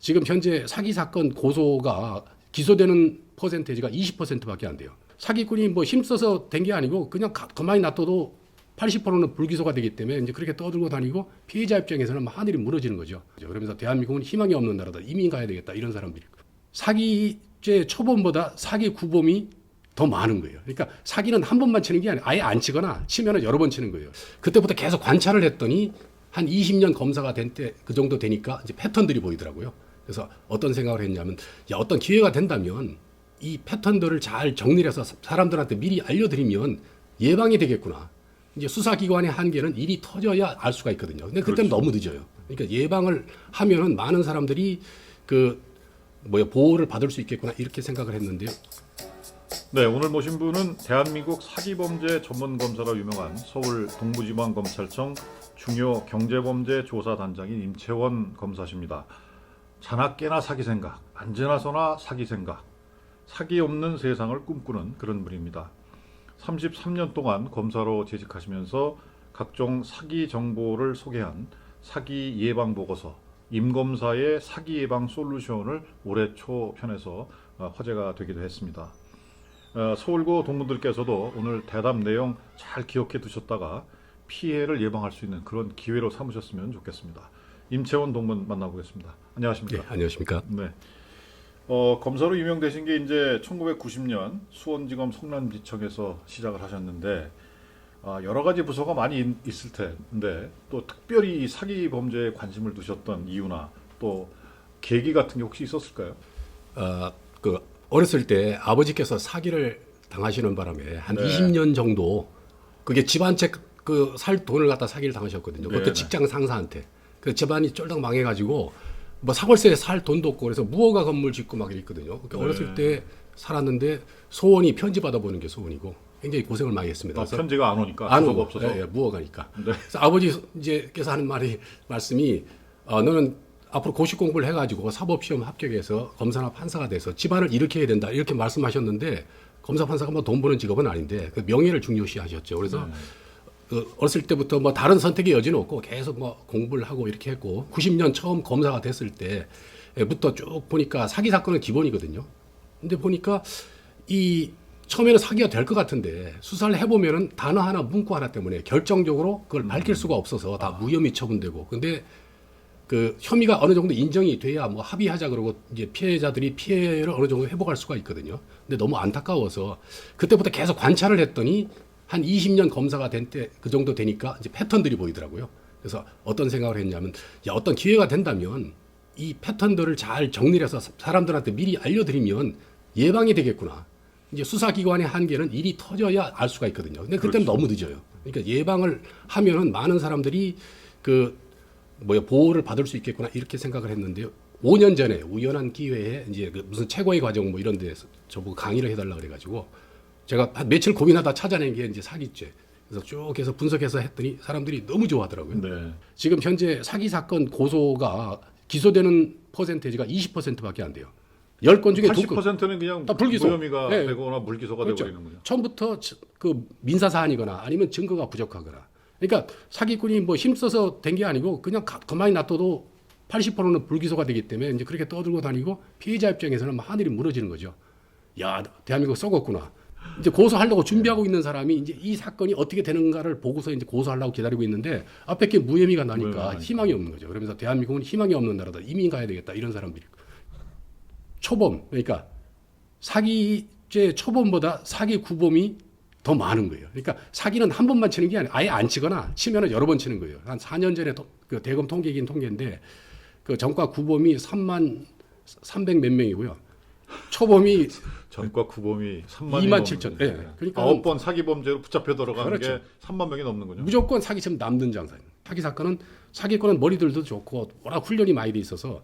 지금 현재 사기 사건 고소가 기소되는 퍼센테이지가 20%밖에 안 돼요. 사기꾼이 뭐 힘써서 된 게 아니고 그냥 가만히 놔둬도 80%는 불기소가 되기 때문에 이제 그렇게 떠들고 다니고 피해자 입장에서는 하늘이 무너지는 거죠. 그러면서 대한민국은 희망이 없는 나라다. 이민 가야 되겠다. 이런 사람들이. 사기죄 초범보다 사기 구범이 더 많은 거예요. 그러니까 사기는 한 번만 치는 게 아니라 아예 안 치거나 치면은 여러 번 치는 거예요. 그때부터 계속 관찰을 했더니 한 20년 검사가 된 때 그 정도 되니까 이제 패턴들이 보이더라고요. 그래서 어떤 생각을 했냐면 어떤 기회가 된다면 이 패턴들을 잘 정리를 해서 사람들한테 미리 알려드리면 예방이 되겠구나. 이제 수사기관의 한계는 일이 터져야 알 수가 있거든요. 근데 그때는 그렇죠. 너무 늦어요. 그러니까 예방을 하면은 많은 사람들이 보호를 받을 수 있겠구나 이렇게 생각을 했는데요. 네, 오늘 모신 분은 대한민국 사기범죄 전문검사로 유명한 서울 동부지방검찰청 중요 경제범죄조사단장인 임채원 검사십니다. 자나깨나 사기 생각, 안지나서나 사기 생각, 사기 없는 세상을 꿈꾸는 그런 분입니다. 33년 동안 검사로 재직하시면서 각종 사기 정보를 소개한 사기 예방 보고서, 임검사의 사기 예방 솔루션을 올해 초 편에서 화제가 되기도 했습니다. 서울고 동문들께서도 오늘 대담 내용 잘 기억해 두셨다가 피해를 예방할 수 있는 그런 기회로 삼으셨으면 좋겠습니다. 임채원 동문 만나보겠습니다. 안녕하십니까? 네, 안녕하십니까? 네. 검사로 유명되신 게 이제 1990년 수원지검 성남지청에서 시작을 하셨는데 여러 가지 부서가 많이 있을 텐데 또 특별히 사기 범죄에 관심을 두셨던 이유나 또 계기 같은 게 혹시 있었을까요? 어렸을 때 아버지께서 사기를 당하시는 바람에 한 네. 20년 정도 그게 집안채 살 돈을 갖다 사기를 당하셨거든요. 그것도 네네. 직장 상사한테. 그 집안이 쫄딱 망해가지고 뭐 사골세에 살 돈도 없고 그래서 무허가 건물 짓고 막 이랬거든요. 그러니까 네. 어렸을 때 살았는데 소원이 편지 받아보는 게 소원이고 굉장히 고생을 많이 했습니다. 그래서 편지가 안 오니까 안 주소가 오고, 없어서. 예, 무허가니까. 네. 그래서 아버지께서 하는 말씀이 너는 앞으로 고시 공부를 해가지고 사법시험 합격해서 검사나 판사가 돼서 집안을 일으켜야 된다 이렇게 말씀하셨는데 검사 판사가 뭐 돈 버는 직업은 아닌데 그 명예를 중요시하셨죠. 그래서 어렸을 때부터 뭐 다른 선택의 여지는 없고 계속 뭐 공부를 하고 이렇게 했고 90년 처음 검사가 됐을 때부터 쭉 보니까 사기 사건은 기본이거든요. 근데 보니까 처음에는 사기가 될 것 같은데 수사를 해보면은 단어 하나 문구 하나 때문에 결정적으로 그걸 밝힐 수가 없어서 다 무혐의 처분되고 근데 그 혐의가 어느 정도 인정이 돼야 뭐 합의하자 그러고 이제 피해자들이 피해를 어느 정도 회복할 수가 있거든요. 근데 너무 안타까워서 그때부터 계속 관찰을 했더니 한 20년 검사가 된 때 그 정도 되니까 이제 패턴들이 보이더라고요. 그래서 어떤 생각을 했냐면 어떤 기회가 된다면 이 패턴들을 잘 정리를 해서 사람들한테 미리 알려드리면 예방이 되겠구나. 이제 수사기관의 한계는 일이 터져야 알 수가 있거든요. 근데 그때는 그렇죠. 너무 늦어요. 그러니까 예방을 하면은 많은 사람들이 보호를 받을 수 있겠구나 이렇게 생각을 했는데요. 5년 전에 우연한 기회에 이제 무슨 최고의 과정 뭐 이런 데서 저보고 강의를 해달라 그래가지고 제가 한 며칠 고민하다 찾아낸 게 이제 사기죄. 그래서 쭉 해서 분석해서 했더니 사람들이 너무 좋아하더라고요. 네. 지금 현재 사기 사건 고소가 기소되는 퍼센테이지가 20%밖에 안 돼요. 10건 중에 80%는 그냥 다 불기소. 무혐의가 네. 되거나 물기소가 그렇죠. 되버리는군요. 처음부터 그 민사 사안이거나 아니면 증거가 부족하거나. 그러니까 사기꾼이 뭐 힘써서 된 게 아니고 그냥 가만히 놔둬도 80%는 불기소가 되기 때문에 이제 그렇게 떠들고 다니고 피해자 입장에서는 하늘이 무너지는 거죠. 야, 대한민국 썩었구나. 이제 고소하려고 준비하고 있는 사람이 이제 이 사건이 어떻게 되는가를 보고서 이제 고소하려고 기다리고 있는데 앞에 게 무혐의가 나니까 희망이 없는 거죠. 그러면서 대한민국은 희망이 없는 나라다. 이민 가야 되겠다. 이런 사람들이. 초범, 그러니까 사기죄 초범보다 사기 구범이 더 많은 거예요. 그러니까 사기는 한 번만 치는 게 아니라 아예 안 치거나 치면은 여러 번 치는 거예요. 한 4년 전에 그 대검 통계이긴 통계인데 그 전과 구범이 3만 300 몇 명이고요. 초범이 전과 구범이 3만 2만 7천. 예. 그러니까 9번 사기 범죄로 붙잡혀 들어가는 그렇죠. 게 3만 명이 넘는군요. 무조건 사기처럼 남는 장사예요. 사기꾼은 머리들도 좋고 워낙 훈련이 많이 돼 있어서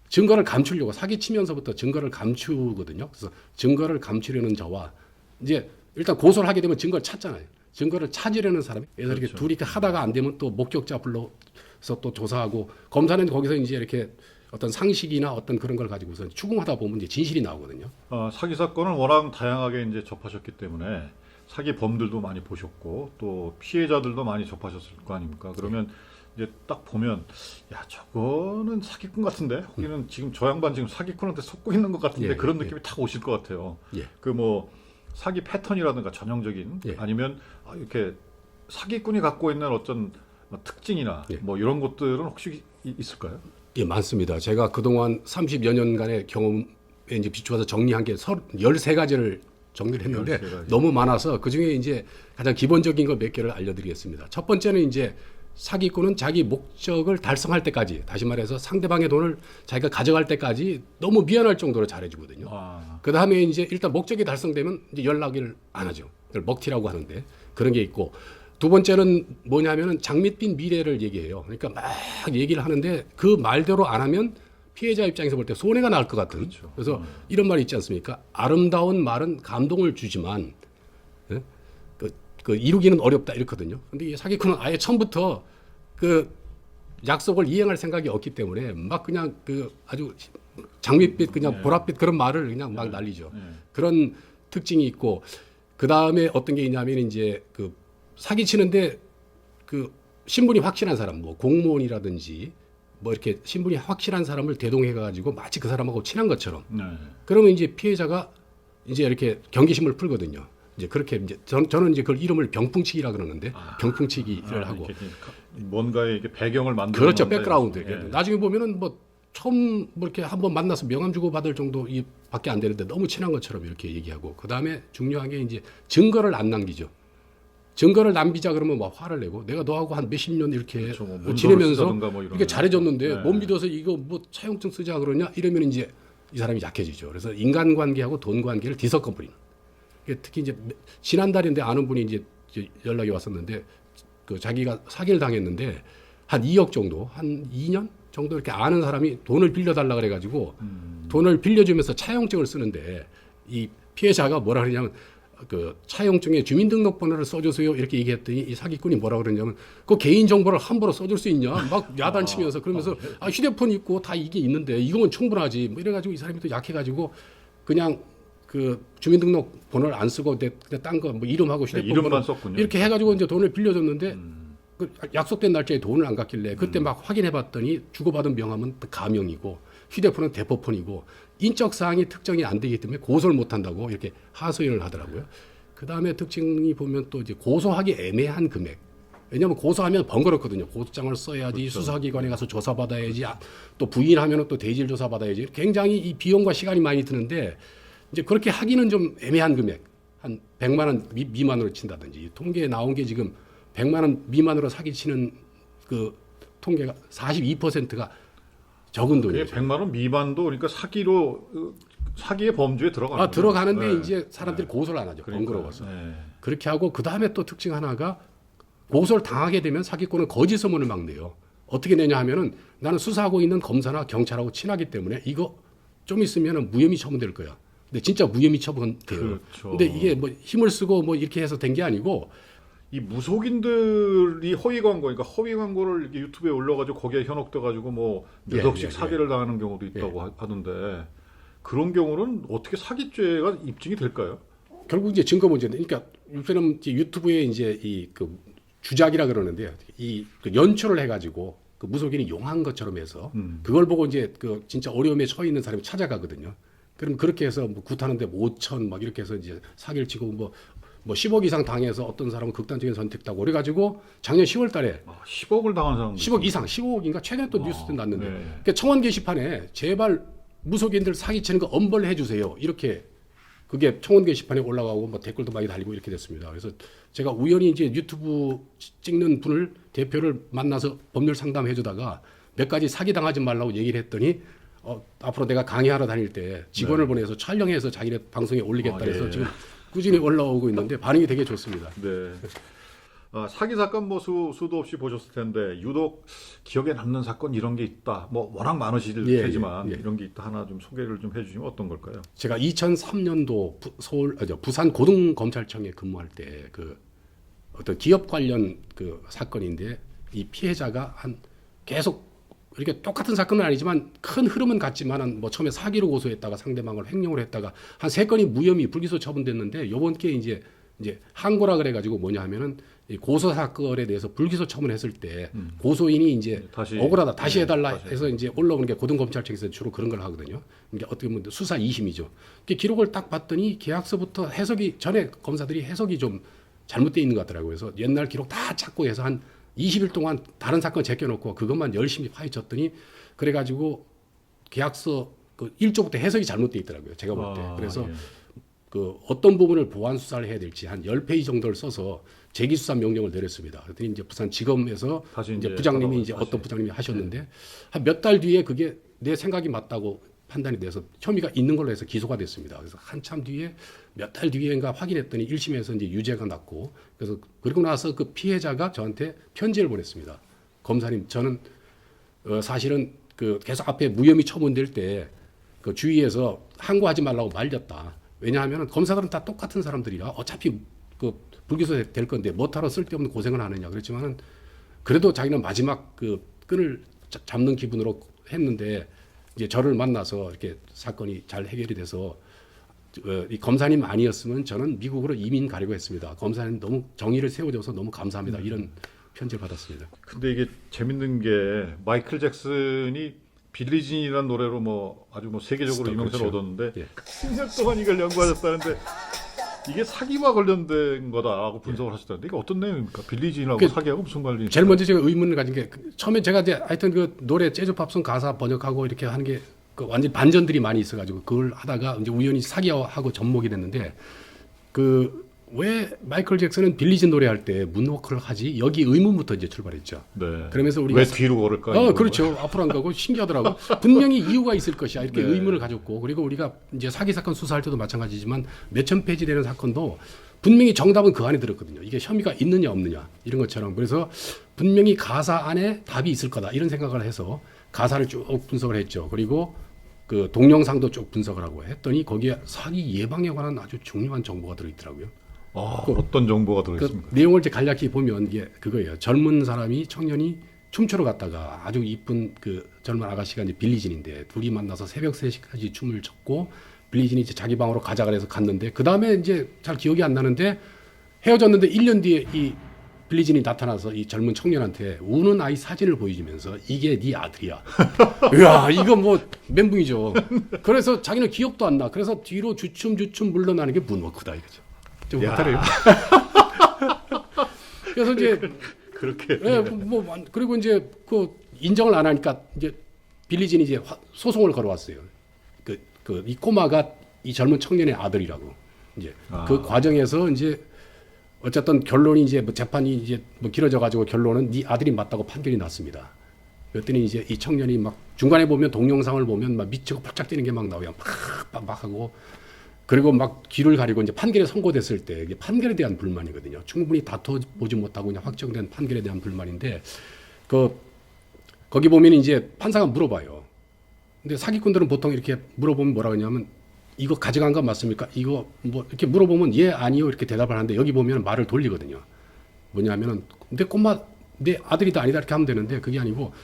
증거를 감추려고 사기 치면서부터 증거를 감추거든요. 그래서 증거를 감추려는 저와 이제 일단 고소를 하게 되면 증거를 찾잖아요. 증거를 찾으려는 사람이 그래서 이렇게 둘이 하다가 안 되면 또 목격자 불러서 또 조사하고 검사는 거기서 이제 이렇게 어떤 상식이나 어떤 그런 걸 가지고서 추궁하다 보면 이제 진실이 나오거든요. 사기 사건을 워낙 다양하게 이제 접하셨기 때문에 사기 범들도 많이 보셨고 또 피해자들도 많이 접하셨을 거 아닙니까? 그러면 이제 딱 보면 야 저거는 사기꾼 같은데 거기는 지금 저 양반 지금 사기꾼한테 속고 있는 것 같은데 예, 그런 예. 느낌이 탁 오실 것 같아요. 예. 그 뭐 사기 패턴이라든가 전형적인 예. 아니면 이렇게 사기꾼이 갖고 있는 어떤 뭐 특징이나 예. 뭐 이런 것들은 혹시 있을까요? 예, 많습니다. 제가 그동안 30여 년간의 경험에 이제 비추어서 정리한 게 13가지를 정리를 했는데 13가지. 너무 많아서 그중에 이제 가장 기본적인 거 몇 개를 알려드리겠습니다. 첫 번째는 이제 사기꾼은 자기 목적을 달성할 때까지, 다시 말해서 상대방의 돈을 자기가 가져갈 때까지 너무 미안할 정도로 잘해주거든요. 아, 그 다음에 이제 일단 목적이 달성되면 이제 연락을 안 하죠. 그걸 먹튀라고 하는데 그런 게 있고, 두 번째는 뭐냐면은 장밋빛 미래를 얘기해요. 그러니까 막 얘기를 하는데 그 말대로 안 하면 피해자 입장에서 볼 때 손해가 날 것 같은. 그렇죠. 그래서 이런 말이 있지 않습니까? 아름다운 말은 감동을 주지만 예? 그 이루기는 어렵다 이렇거든요. 근데 이 사기꾼은 아예 처음부터 그 약속을 이행할 생각이 없기 때문에 막 그냥 그 아주 장밋빛 그냥 보랏빛 그런 말을 그냥 막 날리죠. 그런 특징이 있고, 그 다음에 어떤 게 있냐면 이제 그 사기 치는데 그 신분이 확실한 사람, 뭐 공무원이라든지 뭐 이렇게 신분이 확실한 사람을 대동해 가지고 마치 그 사람하고 친한 것처럼, 네. 그러면 이제 피해자가 이제 이렇게 경계심을 풀거든요. 이제 그렇게 이제 저는 이제 그걸 이름을 병풍치기라 그러는데 병풍치기를 하고, 이렇게 뭔가의 이렇게 배경을 만들어 그렇죠. 놓는다 백그라운드. 이거죠. 예. 나중에 보면은 뭐 처음 뭐 이렇게 한번 만나서 명함 주고 받을 정도 이 밖에 안 되는데 너무 친한 것처럼 이렇게 얘기하고, 그 다음에 중요한 게 이제 증거를 안 남기죠. 증거를 남기자 그러면 막 화를 내고, 내가 너하고 한 몇십 년 이렇게 그렇죠. 뭐 문서를 지내면서 쓰다든가 뭐 이런 이렇게 잘해줬는데 네. 못 믿어서 이거 뭐 차용증 쓰자 그러냐 이러면 이제 이 사람이 약해지죠. 그래서 인간관계하고 돈 관계를 뒤섞어버리는. 특히 이제 지난달인데 아는 분이 이제 연락이 왔었는데 그 자기가 사기를 당했는데 한 2억 정도, 한 2년 정도 이렇게 아는 사람이 돈을 빌려달라 그래가지고 돈을 빌려주면서 차용증을 쓰는데 이 피해자가 뭐라 그러냐면 그 차용증에 주민등록번호를 써주세요 이렇게 얘기했더니 이 사기꾼이 뭐라 그러냐면 그 개인정보를 함부로 써줄 수 있냐 막 야단치면서 그러면서 휴대폰 있고 다 이게 있는데 이거면 충분하지 뭐 이래가지고 이 사람이 또 약해가지고 그냥 그 주민등록번호를 안 쓰고 딴 거 뭐 이름하고 휴대폰 이름만 번호 썼군요. 이렇게 해가지고 이제 돈을 빌려줬는데 그 약속된 날짜에 돈을 안 갚길래 그때 막 확인해봤더니 주고받은 명함은 가명이고 휴대폰은 대포폰이고 인적 사항이 특정이 안 되기 때문에 고소를 못 한다고 이렇게 하소연을 하더라고요. 그 다음에 특징이 보면 또 이제 고소하기 애매한 금액. 왜냐하면 고소하면 번거롭거든요. 고소장을 써야지, 그렇죠. 수사기관에 가서 조사받아야지, 또 부인하면 또 대질 조사받아야지. 굉장히 이 비용과 시간이 많이 드는데 이제 그렇게 하기는 좀 애매한 금액, 한 100만 원 미만으로 친다든지, 통계에 나온 게 지금 100만 원 미만으로 사기치는 그 통계가 42%가 적은 그게 돈이죠. 100만 원 미만도 그러니까 사기의 범주에 들어가는 거죠. 들어가는데 네. 이제 사람들이 고소를 안 하죠. 그러니까요. 번거로워서. 네. 그렇게 하고 그 다음에 또 특징 하나가 고소를 당하게 되면 사기꾼은 거짓 소문을 막 내요. 어떻게 내냐 하면은 나는 수사하고 있는 검사나 경찰하고 친하기 때문에 이거 좀 있으면은 무혐의 처분될 거야. 근데 진짜 무혐의 처분돼요. 그렇죠. 근데 이게 뭐 힘을 쓰고 뭐 이렇게 해서 된 게 아니고 이 무속인들이 허위 광고, 그러니까 허위 광고를 이렇게 유튜브에 올려가지고 거기에 현혹돼가지고 뭐 몇 예, 억씩 예, 사기를 당하는 경우도 있다고 하던데 그런 경우는 어떻게 사기죄가 입증이 될까요? 결국 이제 증거 문제인데, 그러니까 요새는 이제 유튜브에 이제 이 그 주작이라 그러는데요. 그 연출을 해가지고 그 무속인이 용한 것처럼 해서 그걸 보고 이제 그 진짜 어려움에 처해 있는 사람이 찾아가거든요. 그럼 그렇게 해서 뭐 굿하는데 5천 막 이렇게 해서 이제 사기를 치고 뭐 10억 이상 당해서 어떤 사람은 극단적인 선택하고 그래가지고 작년 10월달에 10억을 당한 사람도 10억 이상, 15억인가 최근에 또 뉴스도 났는데, 네. 그러니까 청원 게시판에 제발 무속인들 사기치는 거 엄벌해 주세요. 이렇게 그게 청원 게시판에 올라가고 뭐 댓글도 많이 달리고 이렇게 됐습니다. 그래서 제가 우연히 이제 유튜브 찍는 분을 대표를 만나서 법률 상담해 주다가 몇 가지 사기 당하지 말라고 얘기를 했더니 앞으로 내가 강의하러 다닐 때 직원을 보내서 촬영해서 자기네 방송에 올리겠다 그래서 예. 지금 꾸준히 올라오고 있는데 반응이 되게 좋습니다. 네. 사기 사건 뭐 수도 없이 보셨을 텐데 유독 기억에 남는 사건 이런 게 있다. 뭐 워낙 많으실 예, 테지만 예. 이런 게 있다 하나 좀 소개를 좀 해주시면 어떤 걸까요? 제가 2003년도 부산 고등검찰청에 근무할 때 그 어떤 기업 관련 그 사건인데 이 피해자가 한 계속 이렇게 똑같은 사건은 아니지만 큰 흐름은 같지만은 뭐 처음에 사기로 고소했다가 상대방을 횡령을 했다가 한 3건이 무혐의 불기소 처분됐는데 요번 게 이제 항고라 그래가지고 뭐냐 하면은 이 고소 사건에 대해서 불기소 처분했을 때 고소인이 이제 다시 억울하다 다시 해달라 다시 해서 이제 올라오는 게 고등검찰청에서 주로 그런 걸 하거든요. 이게 어떻게 보면 수사 2심이죠. 기록을 딱 봤더니 계약서부터 해석이 전에 검사들이 해석이 좀 잘못되어 있는 것 같더라고요. 그래서 옛날 기록 다 찾고 해서 한 20일 동안 다른 사건 제껴놓고 그것만 열심히 파헤쳤더니 그래가지고 계약서 그 1조부터 해석이 잘못되어 있더라고요. 제가 볼 때. 그래서 그 어떤 부분을 보완 수사를 해야 될지 한 10페이지 정도를 써서 재기 수사 명령을 내렸습니다. 그랬더니 이제 부산지검에서 다시 이제 이제 부장님이 이제 다시. 어떤 부장님이 하셨는데 한 몇 달 뒤에 그게 내 생각이 맞다고 판단이 돼서 혐의가 있는 걸로 해서 기소가 됐습니다. 그래서 한참 뒤에 몇 달 뒤에인가 확인했더니 1심에서 이제 유죄가 났고 그래서 그리고 나서 그 피해자가 저한테 편지를 보냈습니다. 검사님, 저는 사실은 그 계속 앞에 무혐의 처분될 때 그 주위에서 항고하지 말라고 말렸다. 왜냐하면 검사들은 다 똑같은 사람들이라 어차피 그 불기소 될 건데 뭐하러 쓸데없는 고생을 하느냐. 그렇지만은 그래도 자기는 마지막 그 끈을 잡는 기분으로 했는데 이제 저를 만나서 이렇게 사건이 잘 해결이 돼서 이 검사님 아니었으면 저는 미국으로 이민 가려고 했습니다. 검사님 너무 정의를 세워줘서 너무 감사합니다. 이런 편지를 받았습니다. 근데 이게 재밌는 게 마이클 잭슨이 빌리진이라는 노래로 뭐 아주 뭐 세계적으로 유명세를 그렇죠. 얻었는데 예. 10년 동안 이걸 연구하셨다는데 이게 사기와 관련된 거다라고 분석을 하셨다는데 이게 어떤 내용입니까? 빌리진하고 그 사기하고 무슨 관련이 제일 먼저 제가 의문을 가진 게 처음에 제가 이제 하여튼 그 노래 재즈 팝송 가사 번역하고 이렇게 하는 게 그 완전 반전들이 많이 있어가지고 그걸 하다가 이제 우연히 사기하고 접목이 됐는데 그 왜 마이클 잭슨은 빌리진 노래할 때 문워크를 하지? 여기 의문부터 이제 출발했죠. 네. 그러면서 우리가 왜 뒤로 걸을까? 그렇죠. 앞으로 안 가고 신기하더라고. 분명히 이유가 있을 것이야. 이렇게 네. 의문을 가졌고 그리고 우리가 이제 사기 사건 수사할 때도 마찬가지지만 몇천 페이지 되는 사건도 분명히 정답은 그 안에 들었거든요. 이게 혐의가 있느냐 없느냐 이런 것처럼 그래서 분명히 가사 안에 답이 있을 거다 이런 생각을 해서 가사를 쭉 분석을 했죠. 그리고 그 동영상도 쭉 분석을 하고 했더니 거기에 사기 예방에 관한 아주 중요한 정보가 들어있더라고요. 어떤 정보가 들어있습니까? 그 내용을 이제 간략히 보면 이게 그거예요. 젊은 사람이 청년이 춤추러 갔다가 아주 이쁜 그 젊은 아가씨가 이제 빌리진인데 둘이 만나서 새벽 3시까지 춤을 췄고 빌리진이 이제 자기 방으로 가자 그래서 갔는데 그 다음에 이제 잘 기억이 안 나는데 헤어졌는데 1년 뒤에 이 빌리진이 나타나서 이 젊은 청년한테 우는 아이 사진을 보여주면서 이게 네 아들이야. 이야 이거 뭐 멘붕이죠. 그래서 자기는 기억도 안 나. 그래서 뒤로 주춤 물러나는 게 문워크다 이거죠. 좀 못하래요. 그래서 이제 그렇게. 예, 뭐 그리고 이제 그 인정을 안 하니까 이제 빌리진이 이제 소송을 걸어왔어요. 이 꼬마가 이 젊은 청년의 아들이라고 이제 그 과정에서 이제 어쨌든 결론이 이제 뭐 재판이 이제 뭐 길어져 가지고 결론은 네 아들이 맞다고 판결이 났습니다. 그랬더니 이제 이 청년이 막 중간에 보면 동영상을 보면 막 미치고 팔짝 뛰는 게 막 나와요. 막 하고. 그리고 막 귀를 가리고 이제 판결에 선고됐을 때 이게 판결에 대한 불만이거든요. 충분히 다퉈보지 못하고 그냥 확정된 판결에 대한 불만인데 거기 보면 이제 판사가 물어봐요. 근데 사기꾼들은 보통 이렇게 물어보면 뭐라 그러냐면 이거 가져간 거 맞습니까? 이거 뭐 이렇게 물어보면 예 아니요 이렇게 대답을 하는데 여기 보면 말을 돌리거든요. 뭐냐면은 내 꼬마 내 아들이다 아니다 이렇게 하면 되는데 그게 아니고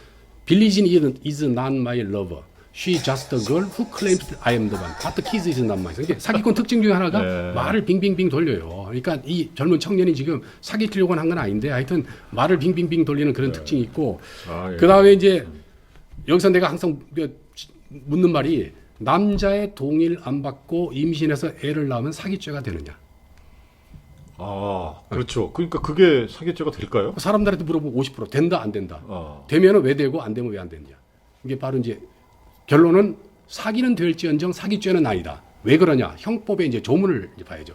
빌리진 is not my lover. She just a girl who claims I am the one. But the kids is not mine. 이게 사기꾼 특징 중에 하나가 네. 말을 빙빙빙 돌려요. 그러니까 이 젊은 청년이 지금 사기치려고 한 건 아닌데 하여튼 말을 빙빙빙 돌리는 그런 특징이 있고 예. 그 다음에 이제 여기서 내가 항상 묻는 말이 남자의 동의를 안 받고 임신해서 애를 낳으면 사기죄가 되느냐. 그렇죠. 그러니까 그게 사기죄가 될까요? 사람들한테 물어보면 50% 된다 안 된다. 아. 되면 왜 되고 안 되면 왜 안 되느냐. 이게 바로 이제 결론은 사기는 될지언정 사기죄는 아니다. 왜 그러냐? 형법에 이제 조문을 이제 봐야죠.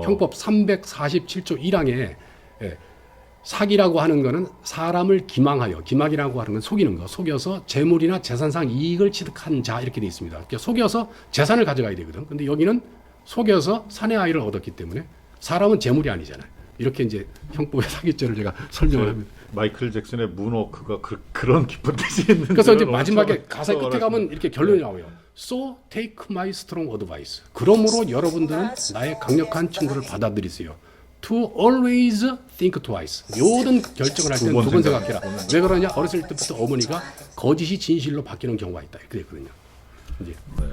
형법 347조 1항에 사기라고 하는 거는 사람을 기망하여, 기망이라고 하는 건 속이는 거, 속여서 재물이나 재산상 이익을 취득한 자 이렇게 돼 있습니다. 그러니까 속여서 재산을 가져가야 되거든. 근데 여기는 속여서 사내 아이를 얻었기 때문에 사람은 재물이 아니잖아요. 이렇게 이제 형법의 사기죄를 제가 설명을 합니다. 마이클 잭슨의 문워크가 그런 깊은 뜻이 있는. 그래서 이제 마지막에 가사 끝에 가면 이렇게 결론이 나와요. So take my strong advice. 그러므로 여러분들은 나의 강력한 충고를 받아들이세요. To always think twice. 모든 결정을 할 때는 두 번 생각해라. 왜 그러냐? 어렸을 때부터 어머니가 거짓이 진실로 바뀌는 경우가 있다. 그랬거든요. 이제. 네.